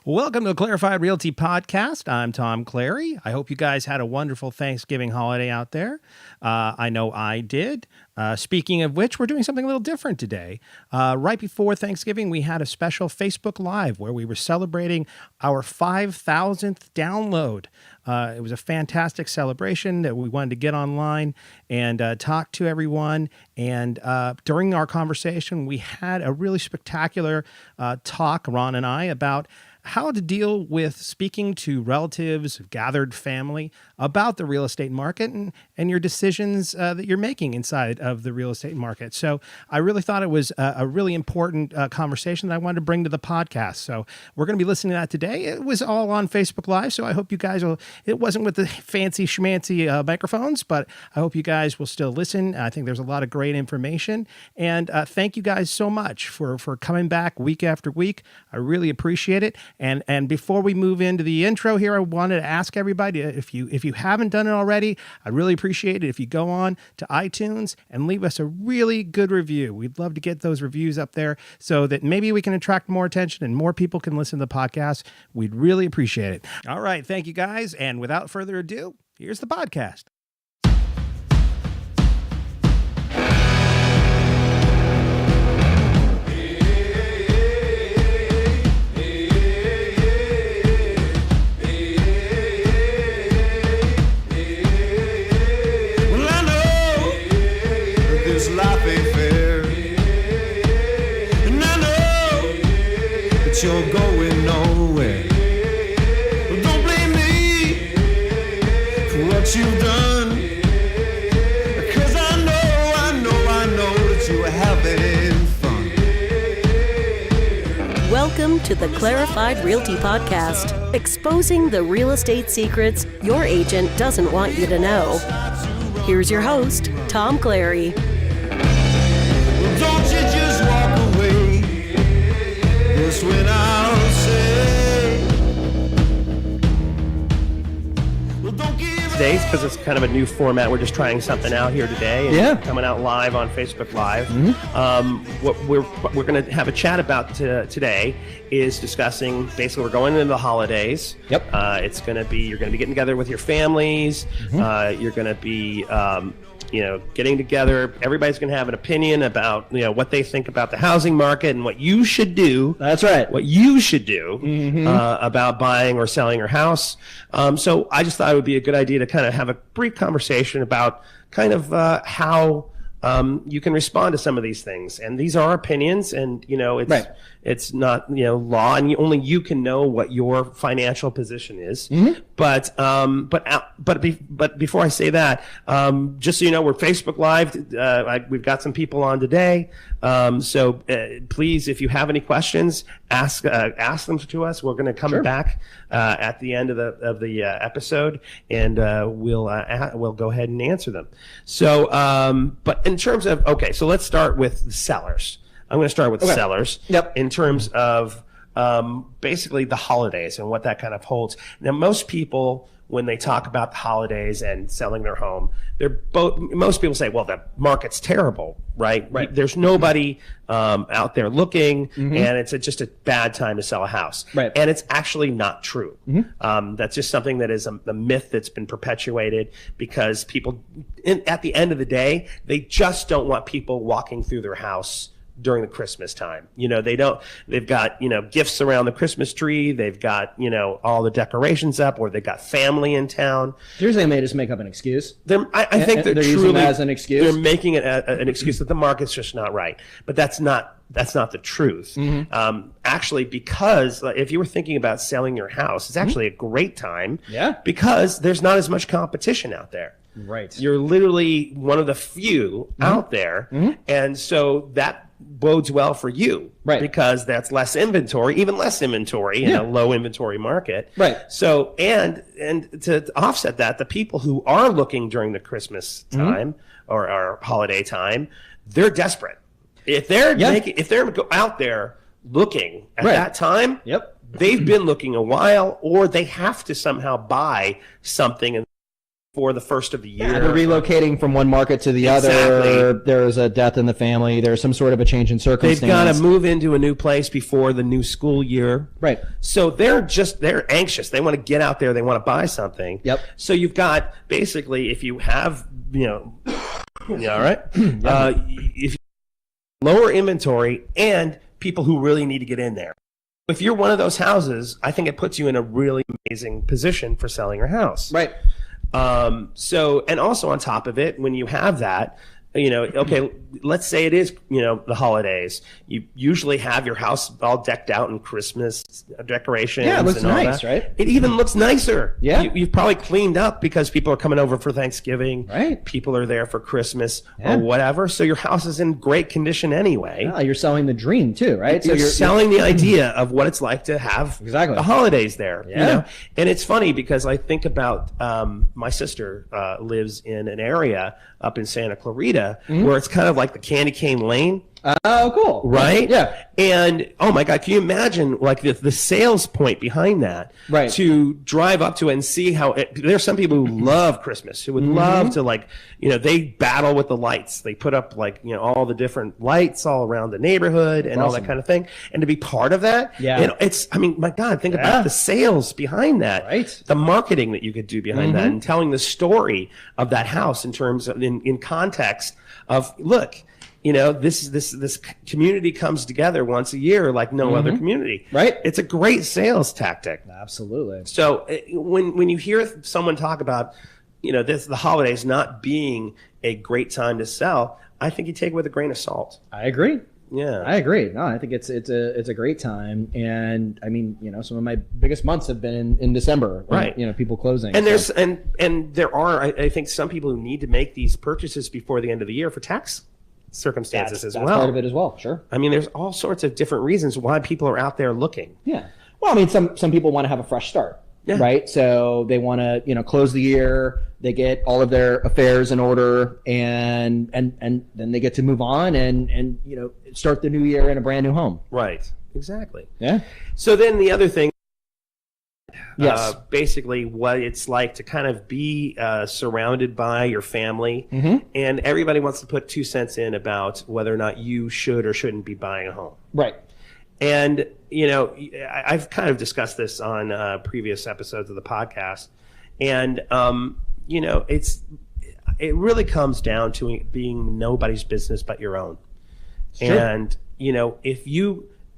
Welcome to the Clarified Realty Podcast. I'm Tom Clary. I hope you guys had a wonderful Thanksgiving holiday out there. I know I did. Speaking of which, we're doing something a little different today. Right before Thanksgiving, we had a special Facebook Live where we were celebrating our 5,000th download. It was a fantastic celebration that we wanted to get online and talk to everyone. And during our conversation, we had a really spectacular talk, Ron and I, about how to deal with speaking to relatives, gathered family about the real estate market and your decisions that you're making inside of the real estate market. So I really thought it was a really important conversation that I wanted to bring to the podcast. So we're going to be listening to that today. It was all on Facebook Live, so I hope you guys will, it wasn't with the fancy schmancy microphones, but I hope you guys will still listen. I think there's a lot of great information. And thank you guys so much for coming back week after week. I really appreciate it. And before we move into the intro here, I wanted to ask everybody, if you haven't done it already, I'd really appreciate it if you go on to iTunes and leave us a really good review. We'd love to get those reviews up there so that maybe we can attract more attention and more people can listen to the podcast. We'd really appreciate it. All right. Thank you, guys. And without further ado, here's the podcast. You're going nowhere. Don't blame me for what you've done, because I know that you were having fun. Welcome to the Clarified Realty Podcast, exposing the real estate secrets your agent doesn't want you to know. Here's your host, Tom Clary. Don't you just walk away. That's when I'll say, well, don't give Today's because it's kind of a new format. We're just trying something out here today. And coming out live on Facebook Live. What we're going to have a chat about today is discussing, basically we're going into the holidays. Yep. It's going to be, you're going to be getting together with your families. You're going to be getting together. Everybody's going to have an opinion about, what they think about the housing market and what you should do. That's right. What you should do about buying or selling your house. So I just thought it would be a good idea to kind of have a brief conversation about kind of how you can respond to some of these things. And these are opinions, and it's right. It's not law, and only you can know what your financial position is. But before I say that, just so you know, we're Facebook Live. We've got some people on today. So please, if you have any questions, ask them to us. We're going to come back at the end of the episode, and we'll go ahead and answer them. So, but in terms of, so let's start with the sellers. I'm going to start with sellers. Yep. In terms of basically the holidays and what that kind of holds. Now, most people, when they talk about the holidays and selling their home, most people say, well, the market's terrible, right? Right. There's nobody out there looking, and it's just a bad time to sell a house. Right. And it's actually not true. That's just something that is a myth that's been perpetuated because people, at the end of the day, they just don't want people walking through their house during the Christmas time. They've got, gifts around the Christmas tree. They've got, all the decorations up, or they've got family in town. Seriously, they may just make up an excuse. I think they're using truly, it as an excuse. They're making it an excuse that the market's just not right. But that's not the truth. Actually, because if you were thinking about selling your house, it's actually a great time. Yeah. Because there's not as much competition out there. Right. You're literally one of the few out there. And so that bodes well for you, right? Because that's less inventory, even less inventory in a low inventory market, right? So and to offset that, the people who are looking during the Christmas time or holiday time, they're desperate. If they're if they're out there looking at that time, they've been looking a while, or they have to somehow buy something. for the first of the year. Yeah, they're relocating from one market to the other. There's a death in the family. There's some sort of a change in circumstance. They've got to move into a new place before the new school year. Right. So they're anxious. They want to get out there. They want to buy something. Yep. So you've got basically, if you have, all right. If you lower inventory and people who really need to get in there. If you're one of those houses, I think it puts you in a really amazing position for selling your house. Right. And also on top of it, when you have that, okay, let's say it is, the holidays. You usually have your house all decked out in Christmas decorations. Yeah, it looks and all nice, that. right? It even looks nicer. Yeah. You've probably cleaned up because people are coming over for Thanksgiving. Right. People are there for Christmas Yeah. or whatever. So your house is in great condition anyway. Yeah, you're selling the dream too, right? So you're selling the idea of what it's like to have Exactly. the holidays there. Yeah. And it's funny because I think about my sister lives in an area up in Santa Clarita where it's kind of like the candy cane lane. Oh, cool. Right? Yeah. And oh my God, can you imagine like the sales point behind that? Right. To drive up to it and see how there's some people who love Christmas, who would love to they battle with the lights. They put up all the different lights all around the neighborhood and all that kind of thing. And to be part of that, Yeah. my God, think about the sales behind that. Right. The marketing that you could do behind that and telling the story of that house in terms of in context of look, this community comes together once a year like no other community. Right. It's a great sales tactic. Absolutely. So when you hear someone talk about, the holidays not being a great time to sell, I think you take it with a grain of salt. I agree. Yeah. I agree. No, I think it's a great time, and I mean, some of my biggest months have been in December, Right. People closing. And so. there are, I think, some people who need to make these purchases before the end of the year for tax circumstances that's as well. part of it as well. Sure. I mean, there's all sorts of different reasons why people are out there looking. Yeah. Well, I mean, some people want to have a fresh start, right? So they want to, close the year. They get all of their affairs in order, and then they get to move on and start the new year in a brand new home. Right. Exactly. Yeah. So then the other thing. Yes. Basically what it's like to kind of be surrounded by your family, Mm-hmm. and everybody wants to put 2 cents in about whether or not you should or shouldn't be buying a home. Right. And, I've kind of discussed this on previous episodes of the podcast, and, it really comes down to it being nobody's business but your own. Sure. And,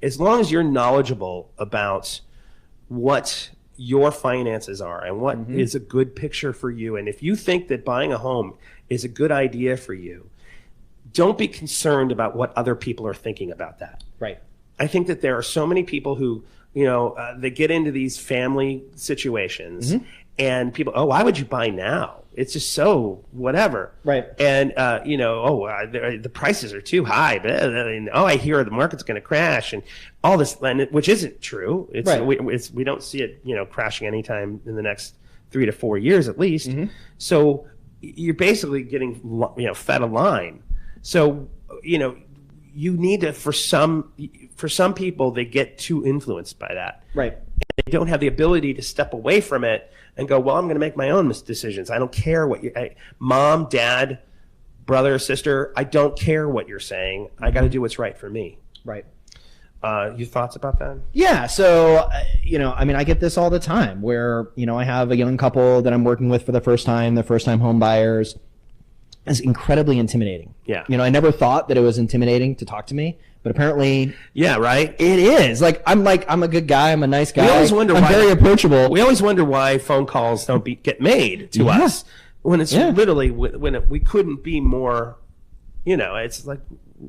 as long as you're knowledgeable about what your finances are and what is a good picture for you, and if you think that buying a home is a good idea for you, don't be concerned about what other people are thinking about that. Right. I think that there are so many people who, they get into these family situations and people, why would you buy now? It's just so whatever. Right. And, the prices are too high. I hear the market's going to crash and all this, which isn't true. It's, Right. we don't see it, crashing anytime in the next 3 to 4 years at least. So you're basically getting, fed a line. So, you need to, for some people, they get too influenced by that. Right. They don't have the ability to step away from it and go, well, I'm going to make my own decisions. I don't care what mom, dad, brother, sister, I don't care what you're saying. I got to do what's right for me. Right. Your thoughts about that? Yeah. So, I get this all the time where, I have a young couple that I'm working with for the first time, they're first time home buyers. It's incredibly intimidating. Yeah. I never thought that it was intimidating to talk to me, but apparently Yeah, right? it is. I'm a good guy. I'm a nice guy. always wonder I'm why- very approachable. We always wonder why phone calls don't get made to Yeah. us when it's Yeah. literally we couldn't be more, it's like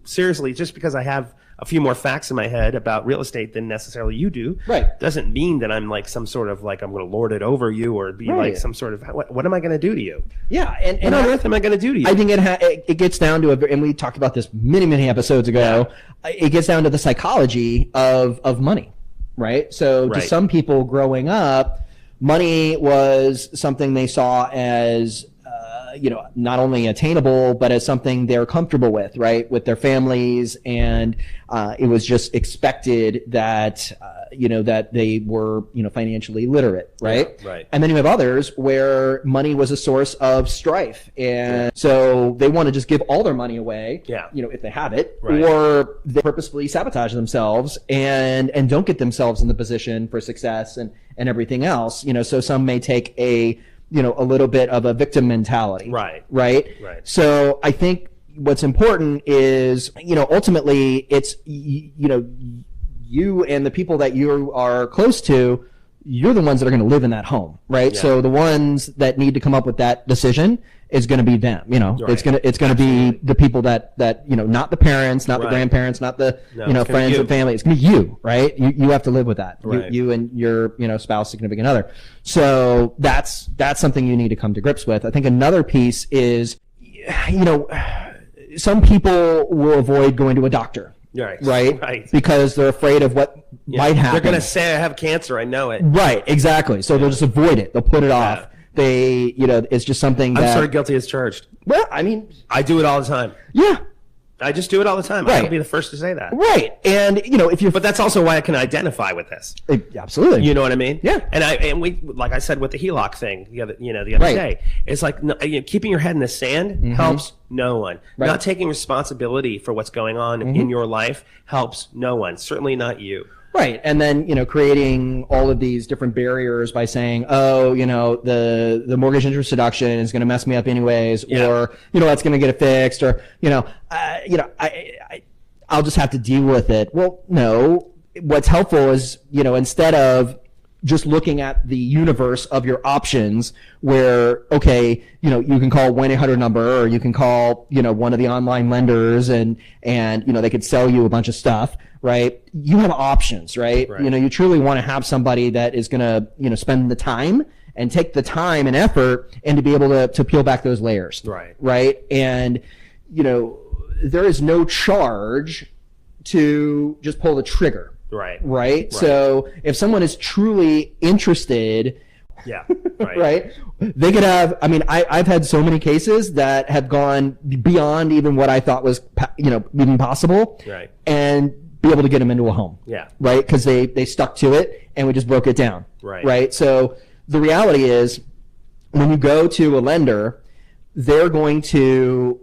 seriously, just because I have a few more facts in my head about real estate than necessarily you do, Right. doesn't mean that I'm like some sort of like I'm going to lord it over you or be Right. like some sort of what am I going to do to you? Yeah. And What on earth am I going to do to you? I think it gets down to and we talked about this many episodes ago. It gets down to the psychology of money, right? So to Right. some people growing up, money was something they saw as not only attainable, but as something they're comfortable with, right, with their families, and it was just expected that that they were, financially literate, right? Yeah, right. And then you have others where money was a source of strife. And so they want to just give all their money away, if they have it, Right. or they purposefully sabotage themselves and don't get themselves in the position for success and everything else. So some may take a little bit of a victim mentality. Right. Right. Right. So I think what's important is, ultimately it's, you and the people that you are close to, you're the ones that are going to live in that home, right? Yeah. So the ones that need to come up with that decision is going to be them. Right. It's going to be the people that not the parents, not the Right. grandparents, not the No, it's gonna be friends you. and family. It's going to be you, right? You have to live with that. Right. You and your spouse, significant other. So that's something you need to come to grips with. I think another piece is, some people will avoid going to a doctor. Right. Right? Because they're afraid of what might happen. They're going to say I have cancer. I know it. Right, exactly. So they'll just avoid it. They'll put it off. They, it's just something that... I'm sorry, guilty as charged. Well, I mean... I do it all the time. Yeah. I just do it all the time. Right. I'll be the first to say that. Right. And, if you're... But that's also why I can identify with this. Absolutely. You know what I mean? Yeah. And we, like I said with the HELOC thing the other Right. day, it's like keeping your head in the sand helps no one. Right. Not taking responsibility for what's going on in your life helps no one. Certainly not you. Right. And then, creating all of these different barriers by saying, oh, the mortgage interest deduction is going to mess me up anyways, or, it's going to get it fixed, or, I'll just have to deal with it. Well, no, what's helpful is, instead of just looking at the universe of your options where, okay, you can call 1-800 number, or you can call, one of the online lenders and, they could sell you a bunch of stuff, right? You have options, right? Right. You truly want to have somebody that is going to, spend the time and take the time and effort and to be able to peel back those layers. Right. Right. And, there is no charge to just pull the trigger. Right. Right. So if someone is truly interested, Yeah. Right. right, they could have, I've had so many cases that have gone beyond even what I thought was, even possible. Right. And be able to get them into a home. Yeah. Right. Because they stuck to it and we just broke it down. Right. Right. So the reality is when you go to a lender, they're going to,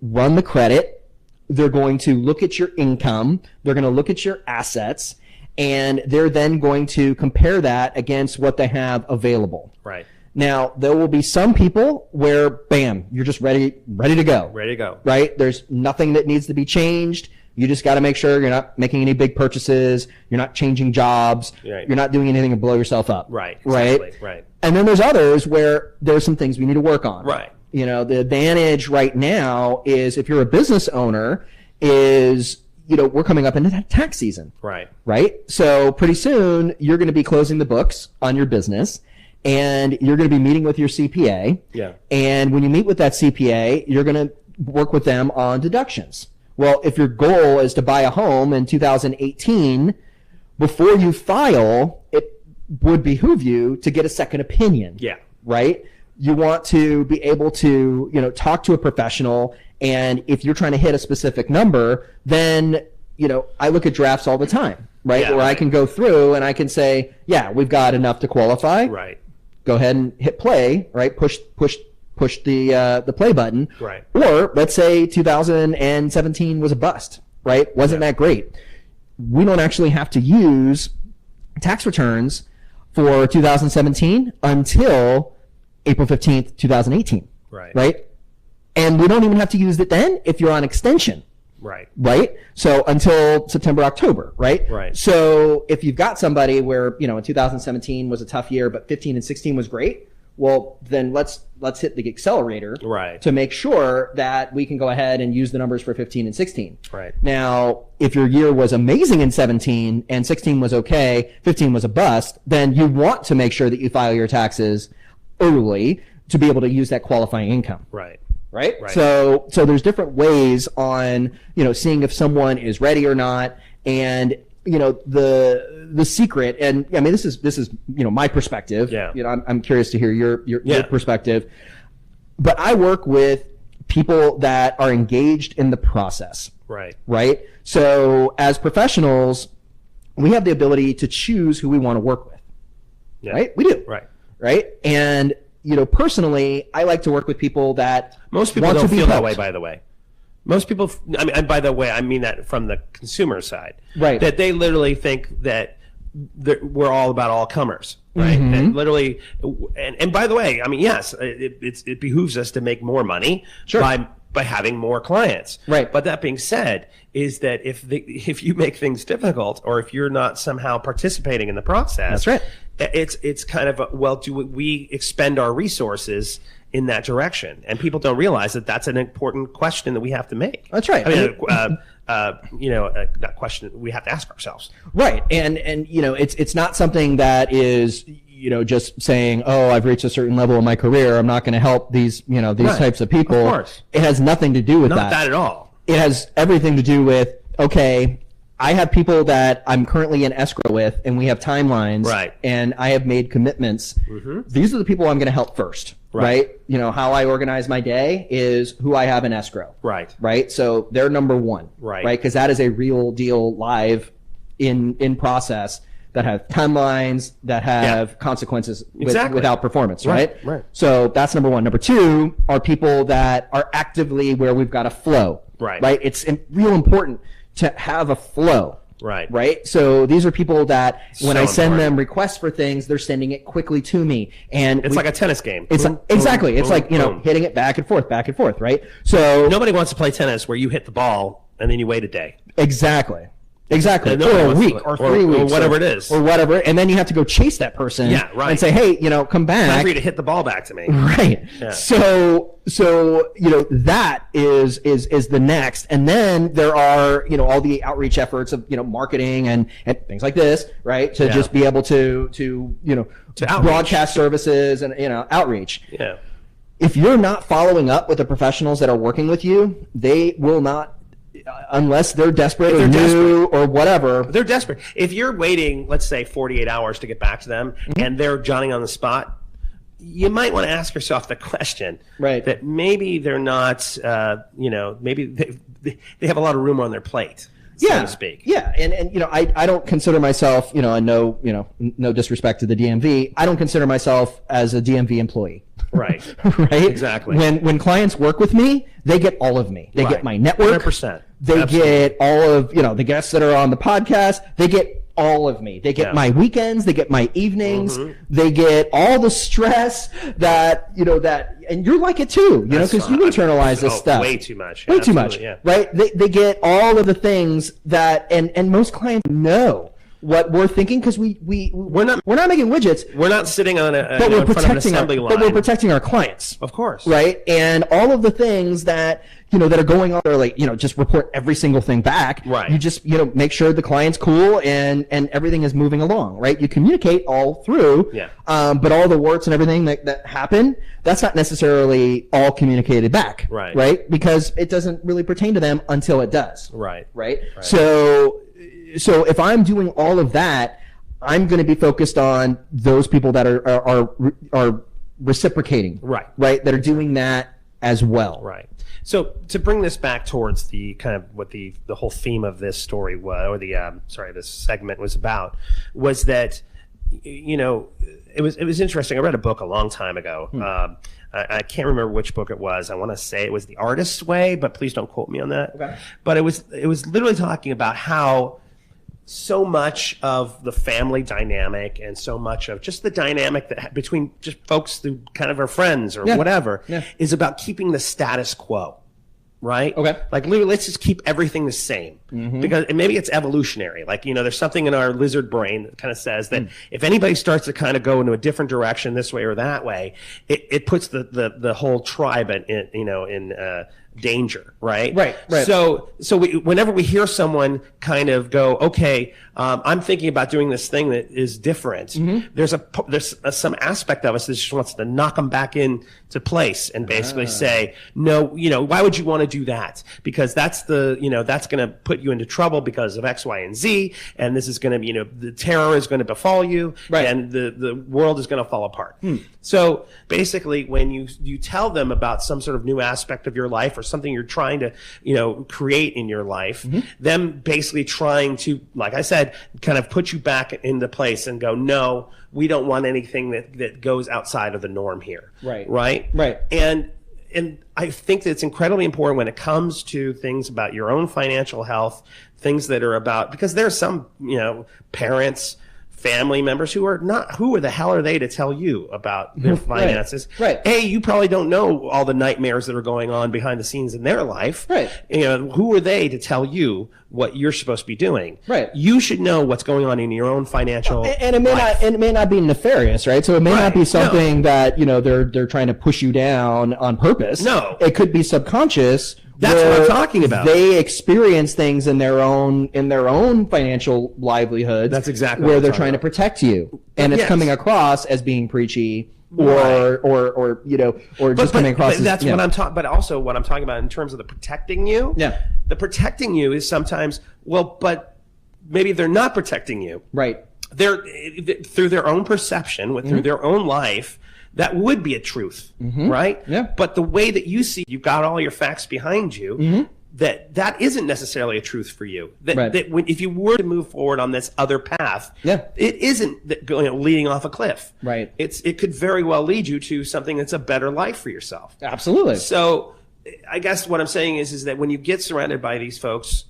run the credit. They're going to look at your income. They're going to look at your assets, and they're then going to compare that against what they have available. Right. Now, there will be some people where, bam, you're just ready to go. Ready to go. Right? There's nothing that needs to be changed. You just got to make sure you're not making any big purchases. You're not changing jobs. Right. You're not doing anything to blow yourself up. Right. Right. Exactly. Right. And then there's others where there's some things we need to work on. Right. The advantage right now is if you're a business owner is, we're coming up into tax season. Right. Right? So pretty soon you're going to be closing the books on your business and you're going to be meeting with your CPA. Yeah. And when you meet with that CPA, you're going to work with them on deductions. Well, if your goal is to buy a home in 2018, before you file, it would behoove you to get a second opinion. Yeah. Right? You want to be able to, talk to a professional. And if you're trying to hit a specific number, then, I look at drafts all the time, right? Yeah, Where I can go through and I can say, yeah, we've got enough to qualify. Right. Go ahead and hit play, right? Push the play button. Right. Or let's say 2017 was a bust, right? Wasn't that great? We don't actually have to use tax returns for 2017 until April 15th, 2018. Right. Right? And we don't even have to use it then if you're on extension. Right. Right? So until September, October, right? Right. So if you've got somebody where, in 2017 was a tough year, but 15 and 16 was great, well, then let's hit the accelerator Right. to make sure that we can go ahead and use the numbers for 15 and 16. Right. Now, if your year was amazing in 17 and 16 was okay, 15 was a bust, then you want to make sure that you file your taxes early to be able to use that qualifying income. Right. Right? Right. So there's different ways on, seeing if someone is ready or not. And, the secret, and this is, my perspective. Yeah. I'm curious to hear your Yeah. perspective. But I work with people that are engaged in the process. Right. Right? So as professionals, we have the ability to choose who we want to work with. Yeah. Right? We do. Right. And, personally, I like to work with people that most people want don't to be feel that helped. way, by the way. Most people, and by the way, I mean that from the consumer side. Right. That they literally think that we're all about all comers. Right. Mm-hmm. And literally, and by the way, I mean, yes, it behooves us to make more money by having more clients. Right. But that being said, is that if you make things difficult, or if you're not somehow participating in the process, that's right. It's kind of do we expend our resources in that direction? And people don't realize that that's an important question that we have to make. That's right. I mean, not question we have to ask ourselves. Right. And it's not something that is just saying, oh, I've reached a certain level in my career, I'm not going to help these types of people. Of course. It has nothing to do with Not that at all. It has everything to do with, okay, I have people that I'm currently in escrow with, and we have timelines, Right. and I have made commitments. Mm-hmm. These are the people I'm going to help first, right? How I organize my day is who I have in escrow. Right. So they're number one. Right. Because that is a real deal live in process that have timelines, that have consequences without performance, right? So that's number one. Number two are people that are actively where we've got a flow. Right. It's real important to have a flow. Right. So these are people that when I send them requests for things, they're sending it quickly to me. And it's like a tennis game. It's exactly. It's like, hitting it back and forth, right? So nobody wants to play tennis where you hit the ball and then you wait a day. Exactly. Or a week or 3 weeks. Or whatever it is. Or whatever. And then you have to go chase that person and say, hey, come back. Time for you to hit the ball back to me. Right. Yeah. So that is the next. And then there are, all the outreach efforts of, marketing and things like this, right? To just be able to broadcast services and, outreach. Yeah. If you're not following up with the professionals that are working with you, they will not, unless they're desperate or new or whatever. They're desperate. If you're waiting, let's say 48 hours to get back to them, and they're Johnny on the spot, you might want to ask yourself the question, right? That maybe they're not, maybe they have a lot of room on their plate, so to speak. Yeah, and I don't consider myself, and no disrespect to the DMV, I don't consider myself as a DMV employee. Right. Right. Exactly. When clients work with me, they get all of me. They get my network. 100%. They get all of the guests that are on the podcast. They get all of me. They get my weekends. They get my evenings. Mm-hmm. They get all the stress that and you're like it too. Because you internalize this stuff way too much. Way too much. Yeah. Right. They get all of the things that and most clients know what we're thinking, because we're not making widgets. We're not sitting on but we're protecting but we're protecting our clients, of course, right? And all of the things that that are going on, are like just report every single thing back. Right. You just make sure the client's cool and everything is moving along. Right. You communicate all through. Yeah. But all the warts and everything that happen, that's not necessarily all communicated back. Right. Right. Because it doesn't really pertain to them until it does. Right. Right. So if I'm doing all of that, I'm going to be focused on those people that are reciprocating, right? That are doing that as well, right? So to bring this back towards the kind of what the whole theme of this story was, or this segment was about, was that it was interesting. I read a book a long time ago. I can't remember which book it was. I want to say it was The Artist's Way, but please don't quote me on that. Okay. But it was literally talking about how so much of the family dynamic and so much of just the dynamic that between just folks who kind of are friends or whatever is about keeping the status quo, right? Okay. Like, let's just keep everything the same, because and maybe it's evolutionary. Like, there's something in our lizard brain that kind of says that if anybody starts to kind of go into a different direction this way or that way, it puts the whole tribe in danger, right? Right. So whenever we hear someone kind of go, okay, I'm thinking about doing this thing that is different, there's some aspect of us that just wants to knock them back into place and basically say, no, why would you want to do that? Because that's that's going to put you into trouble because of X, Y, and Z, and this is going to, the terror is going to befall you, and the world is going to fall apart. So basically, when you tell them about some sort of new aspect of your life or something you're trying to, create in your life, them basically trying to, like I said, kind of put you back into place and go, no, we don't want anything that goes outside of the norm here. Right. And I think that it's incredibly important when it comes to things about your own financial health, things that are about, because there are some, parents, family members who are the hell are they to tell you about their finances? Right. A, you probably don't know all the nightmares that are going on behind the scenes in their life. Right. Who are they to tell you what you're supposed to be doing? Right. You should know what's going on in your own financial and it may life. it may not be nefarious, right? So it may not be something that, they're trying to push you down on purpose. No. It could be subconscious. That's what I'm talking about. They experience things in their own financial livelihoods. That's exactly where what I'm they're talking trying to about. protect you, and it's Yes. coming across as being preachy, or But just coming across. But that's as, what I'm talking. But also what I'm talking about in terms of the protecting you. Yeah. The protecting you is sometimes but maybe they're not protecting you. Right. They're through their own perception, through their own life. That would be a truth, right? Yeah. But the way that you see, you've got all your facts behind you. That isn't necessarily a truth for you. That if you were to move forward on this other path, it isn't leading off a cliff. Right. It could very well lead you to something that's a better life for yourself. Absolutely. So I guess what I'm saying is that when you get surrounded by these folks,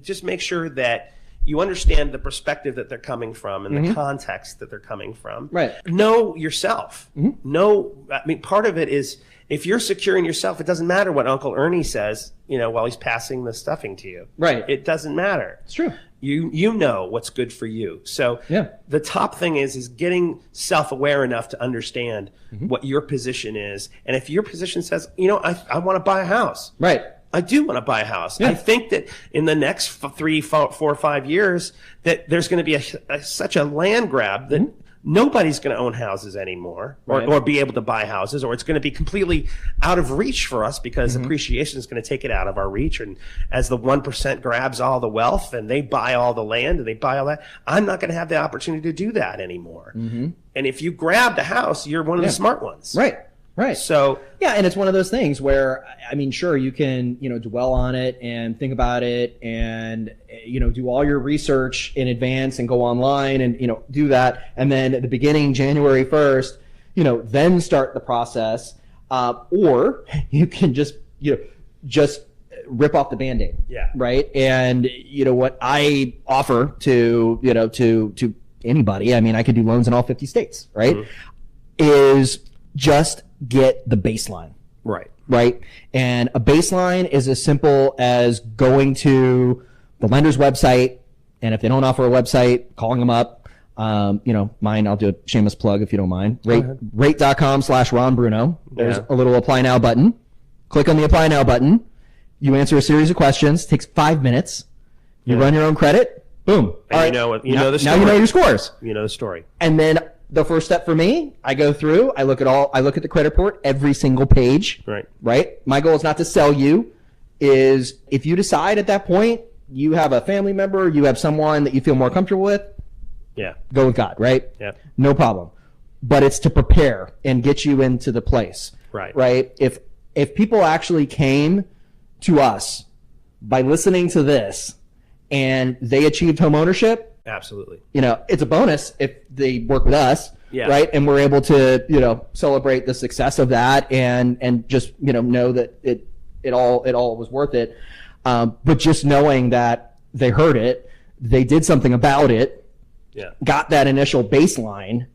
just make sure that you understand the perspective that they're coming from and the context that they're coming from. Right. Know yourself. Part of it is if you're secure in yourself, it doesn't matter what Uncle Ernie says, while he's passing the stuffing to you. Right. It doesn't matter. It's true. You know what's good for you. So the top thing is getting self-aware enough to understand what your position is. And if your position says, I want to buy a house. Right. I do want to buy a house. Yeah. I think that in the next 3, 4, or 5 years, that there's going to be such a land grab that nobody's going to own houses anymore or be able to buy houses, or it's going to be completely out of reach for us because appreciation is going to take it out of our reach. And as the 1% grabs all the wealth and they buy all the land and they buy all that, I'm not going to have the opportunity to do that anymore. And if you grabbed a house, you're one of the smart ones. Right. So and it's one of those things where, sure, you can, dwell on it and think about it and, do all your research in advance and go online and, do that. And then at the beginning, January 1st, then start the process. Or you can just rip off the Band-Aid. Yeah. Right. And, what I offer to anybody, I could do loans in all 50 states, right? Is just get the baseline. Right. And a baseline is as simple as going to the lender's website. And if they don't offer a website, calling them up. Mine, I'll do a shameless plug if you don't mind. Rate.com/Ron Bruno. There's a little apply now button. Click on the apply now button. You answer a series of questions. It takes 5 minutes. You run your own credit. Boom. And All right. you know the story. Now you know your scores. You know the story. And then the first step for me, I go through, I look at the credit report, every single page. Right. My goal is not to sell you. Is if you decide at that point, you have a family member, you have someone that you feel more comfortable with, go with God, right? No problem. But it's to prepare and get you into the place. Right. If people actually came to us by listening to this and they achieved home ownership, absolutely. It's a bonus if they work with us, right? And we're able to, celebrate the success of that and just, know that it all was worth it. But just knowing that they heard it, they did something about it, got that initial baseline.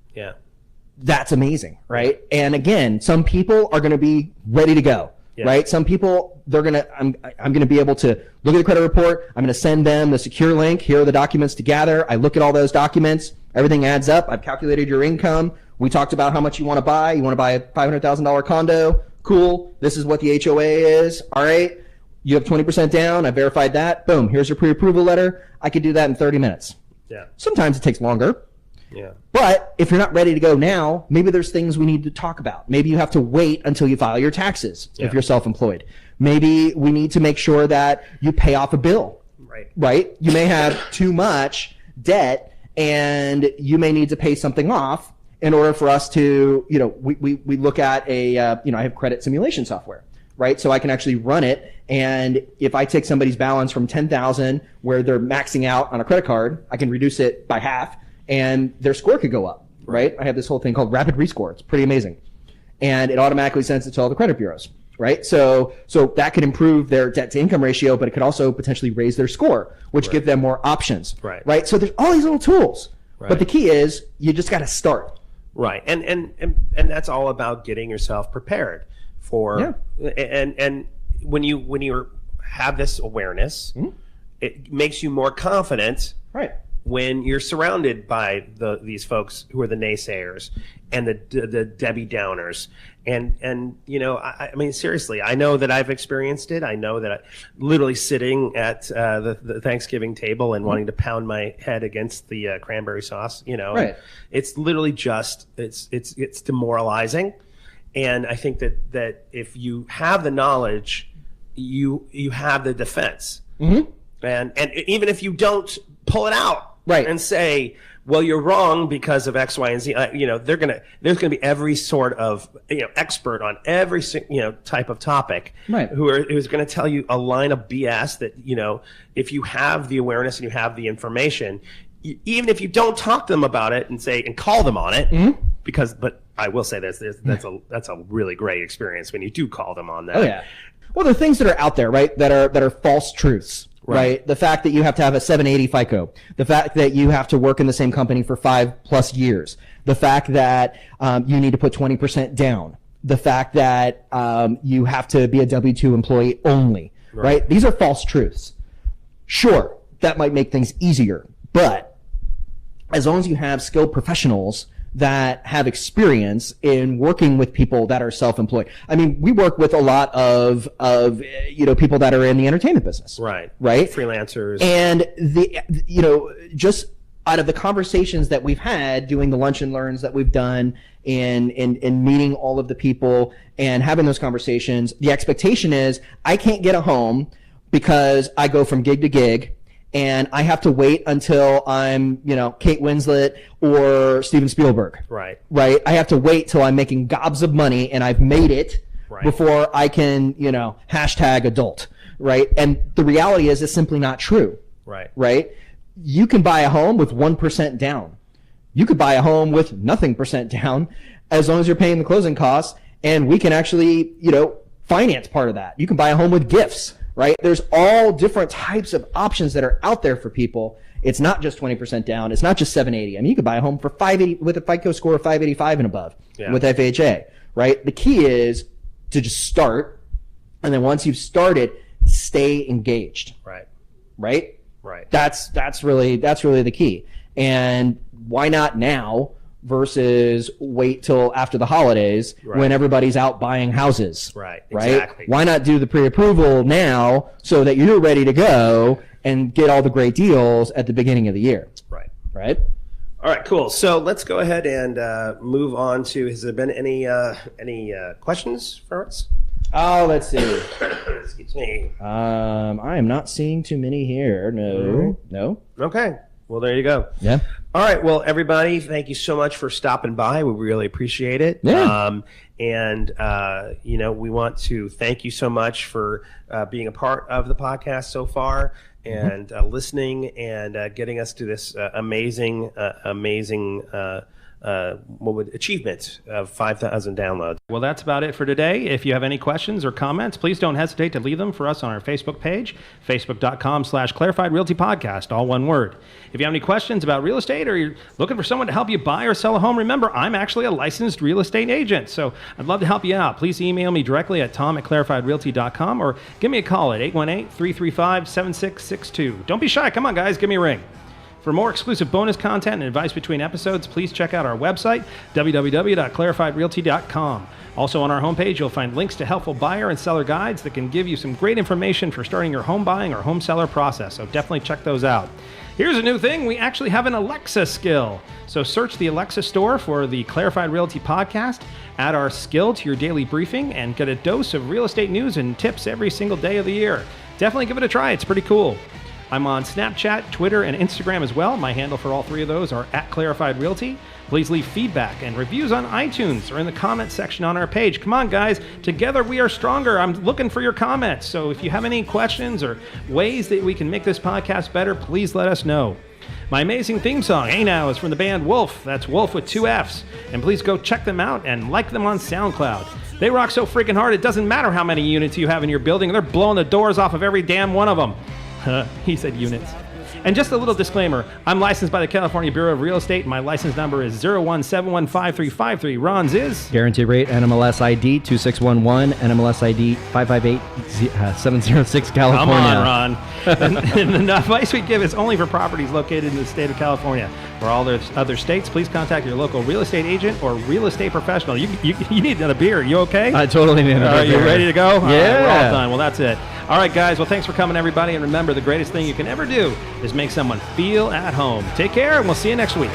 That's amazing, right? And again, some people are going to be ready to go. Right? Some people, I'm going to be able to look at the credit report. I'm going to send them the secure link. Here are the documents to gather. I look at all those documents. Everything adds up. I've calculated your income. We talked about how much you want to buy. You want to buy a $500,000 condo. Cool. This is what the HOA is. All right. You have 20% down. I verified that. Boom. Here's your pre-approval letter. I could do that in 30 minutes. Sometimes it takes longer. But if you're not ready to go now, maybe there's things we need to talk about. Maybe you have to wait until you file your taxes if you're self-employed. Maybe we need to make sure that you pay off a bill. Right? You may have too much debt and you may need to pay something off in order for us to, we look at I have credit simulation software. right? So I can actually run it. And if I take somebody's balance from 10,000 where they're maxing out on a credit card, I can reduce it by half and their score could go up, right? I have this whole thing called rapid rescore. It's pretty amazing. And it automatically sends it to all the credit bureaus, right? So that could improve their debt to income ratio, but it could also potentially raise their score, which give them more options, right? So there's all these little tools, but the key is you just got to start. Right. And that's all about getting yourself prepared for, and when you have this awareness, it makes you more confident, right? When you're surrounded by these folks who are the naysayers and the Debbie Downers, and you know, I mean, seriously, I know that I've experienced it. I know that literally sitting at the Thanksgiving table and wanting to pound my head against the cranberry sauce, you know, it's literally just it's demoralizing. And I think that if you have the knowledge, you have the defense, and even if you don't pull it out, and say, well, you're wrong because of X, Y, and Z. You know, there's gonna be every sort of expert on every type of topic, who's going to tell you a line of BS that if you have the awareness and you have the information, even if you don't talk to them about it and call them on it, but I will say this, that's a really great experience when you do call them on that. Oh yeah. Well, there are things that are out there, right? That are false truths. Right. The fact that you have to have a 780 FICO, the fact that you have to work in the same company for 5+ years, the fact that you need to put 20% down, the fact that you have to be a W-2 employee only, right? These are false truths. Sure, that might make things easier, but as long as you have skilled professionals that have experience in working with people that are self-employed. I mean, we work with a lot of people that are in the entertainment business. Right. Freelancers. And just out of the conversations that we've had doing the lunch and learns that we've done in meeting all of the people and having those conversations, the expectation is I can't get a home because I go from gig to gig. And I have to wait until I'm, Kate Winslet or Steven Spielberg. Right. I have to wait till I'm making gobs of money and I've made it before I can, hashtag adult. Right. And the reality is it's simply not true. Right. You can buy a home with 1% down. You could buy a home with nothing percent down as long as you're paying the closing costs. And we can actually, finance part of that. You can buy a home with gifts. Right? There's all different types of options that are out there for people. It's not just 20% down. It's not just 780. I mean, you could buy a home for 580 with a FICO score of 585 and above with FHA, right? The key is to just start. And then once you've started, stay engaged. Right. That's really the key. And why not now versus wait till after the holidays when everybody's out buying houses. Right. Exactly. Why not do the pre-approval now so that you're ready to go and get all the great deals at the beginning of the year? Right. All right, cool. So let's go ahead and move on to, has there been any questions for us? Oh, let's see. Excuse me. I am not seeing too many here. No. Okay. Well, there you go. Yeah. All right. Well, everybody, thank you so much for stopping by. We really appreciate it. Yeah. We want to thank you so much for being a part of the podcast so far and listening and getting us to this amazing achievement of 5,000 downloads. Well, that's about it for today. If you have any questions or comments, please don't hesitate to leave them for us on our Facebook page, facebook.com/Clarified Realty Podcast, all one word. If you have any questions about real estate or you're looking for someone to help you buy or sell a home, remember, I'm actually a licensed real estate agent, so I'd love to help you out. Please email me directly at tom@clarifiedrealty.com or give me a call at 818-335-7662. Don't be shy. Come on, guys. Give me a ring. For more exclusive bonus content and advice between episodes, please check out our website, www.clarifiedrealty.com. Also on our homepage, you'll find links to helpful buyer and seller guides that can give you some great information for starting your home buying or home seller process, so definitely check those out. Here's a new thing. We actually have an Alexa skill. So search the Alexa store for the Clarified Realty Podcast, add our skill to your daily briefing, and get a dose of real estate news and tips every single day of the year. Definitely give it a try. It's pretty cool. I'm on Snapchat, Twitter, and Instagram as well. My handle for all three of those are @ClarifiedRealty. Please leave feedback and reviews on iTunes or in the comment section on our page. Come on, guys. Together we are stronger. I'm looking for your comments. So if you have any questions or ways that we can make this podcast better, please let us know. My amazing theme song, Hey Now, is from the band Wolf. That's Wolf with 2 Fs. And please go check them out and like them on SoundCloud. They rock so freaking hard, it doesn't matter how many units you have in your building. They're blowing the doors off of every damn one of them. He said units. And just a little disclaimer, I'm licensed by the California Bureau of Real Estate. My license number is 017153353. Ron's is? Guarantee rate NMLS ID 2611, NMLS ID 558706, California. Come on, Ron. and the advice we give is only for properties located in the state of California. For all the other states, please contact your local real estate agent or real estate professional. You need another beer. You okay? I totally need another beer. Are you ready to go? Yeah. All right, we're all done. Well, that's it. All right, guys. Well, thanks for coming, everybody. And remember, the greatest thing you can ever do is make someone feel at home. Take care, and we'll see you next week.